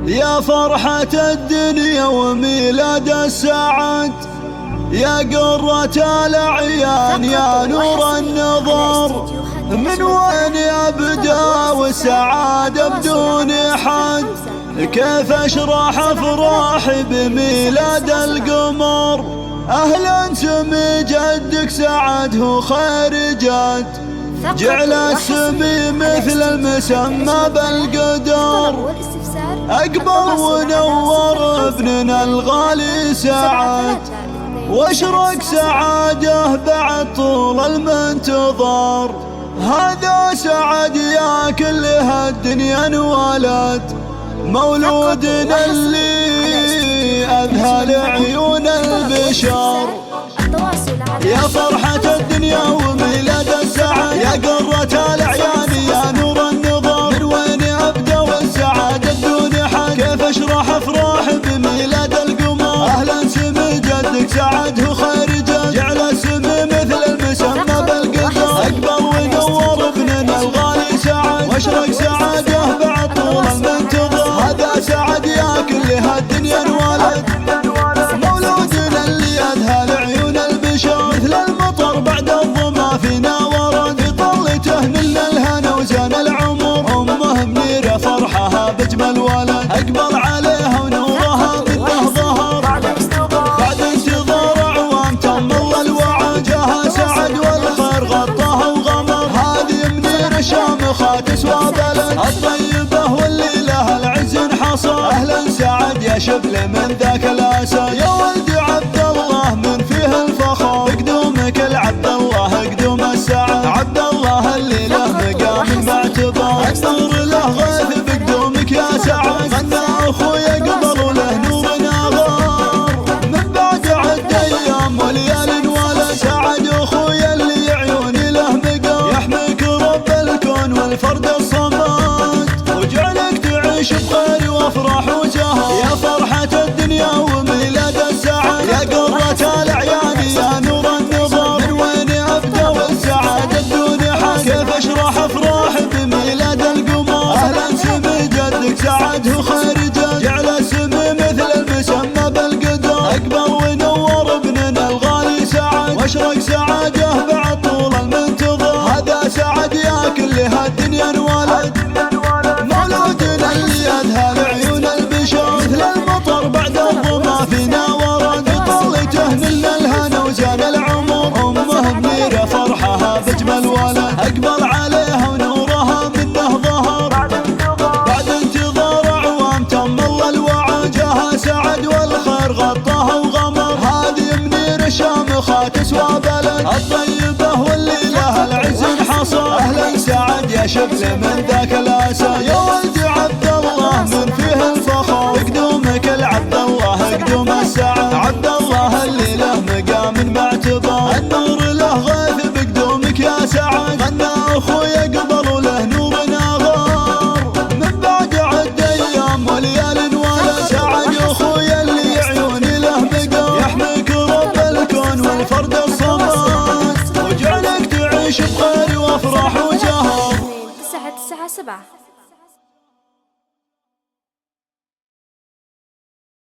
يا فرحة الدنيا وميلاد السعد، يا قرة الأعيان يا نور النظر. من وين يبدأ والسعادة بدون حد؟ كيف اشرح افراحي بميلاد القمر؟ اهلا سمي جدك سعد هو خير جد، جعل السمي مثل المسمى بالقدر. اقبل ونور ابننا الغالي سعد، واشرق سعاده بعد طول المنتظر. هذا سعد يا كل هالدنيا انولد، مولودنا اللي أذهل عيون البشر. يا فرحة الدنيا وميلاد السعد، يا قرة الأعيان يا نور النظر. من وين أبدأ والسعادة بدون حد؟ كيف أشرح أفراحي بميلاد القمر؟ أهلا سمي جدك سعد هو خير جد، جعل السمي مثل المسمى بالقدر. أكبر ونور ابننا الغالي سعد، واشرق سعاده بعد طول المنتظر. هذا سعد يا كل هالدنيا انولد، مولودنا اللي أذهل عيون البشر. مثل المطر بعد الظما فينا ورد، بطلته نلنا الهنا وزان العمر. أمه منيرة فرحها بجمل ولد، أقبل عليها ونورها منه ظهر. بعد انتظار أعوام تم الله الوعد، جاها سعد والخير غطاها وغمر. هذه منيرة شامخة تسوى بلد، الطيبة واللي لها العز انحصر. أهلا سعد يا شبل من ذاك الأسى، يا ولد عبد الله من فيه الفخر. بقدومك العبد الله قدوم السعد، عبد الله اللي له مقام معتبر. النور له غيث بقدومك يا سعد، غنى أخويا قبل وله نور ناغر. من بعد عد أيام وليال ولد، سعد أخويا اللي عيوني له مقام. يحميك رب الكون والفرد الصمد، وجعلك تعيش بخير وافراح وجهر. يا فرحة الدنيا وميلاد السعد، يا قرة الأعيان يا نور النظر. من وين أبدأ والسعادة بدون حد؟ كيف أشرح أفراحي بميلاد القمر؟ أهلا سمي جدك سعد هو خير جد، جعل السمي مثل المسمى بالقدر. أكبر ونور ابننا الغالي سعد، واشرق سعاده بعد طول المنتظر. هذا سعد يا كل هالدنيا انولد، مولودنا اللي أذهل عيون البشر. مثل المطر بعد الظما فينا ورد، بطلته نلنا الهنا وزان العمر. أمه منيرة فرحها بجمل ولد، أقبل عليها ونورها منه ظهر. بعد انتظار أعوام تم الله الوعد، جاها سعد والخير غطاها وغمر. هذه منيرة شامخة تسوى بلد، الطيبة واللي لها العز انحصر. أهلا سعد يا شبل من ذاك الأسى، يا ولد عبد الله من فيه الفخر. بقدومك العبد الله قدوم السعد، عبد الله اللي له مقام معتبر. النور له غيث بقدومك يا سعد، غنى أخويا قبل وله نور ناغر. من بعد عد أيام وليال ولد، سعد أخويا اللي عيوني له مقام. يحميك رب الكون والفرد الصمد، وجعلك تعيش بخير وافراح وجهر. 997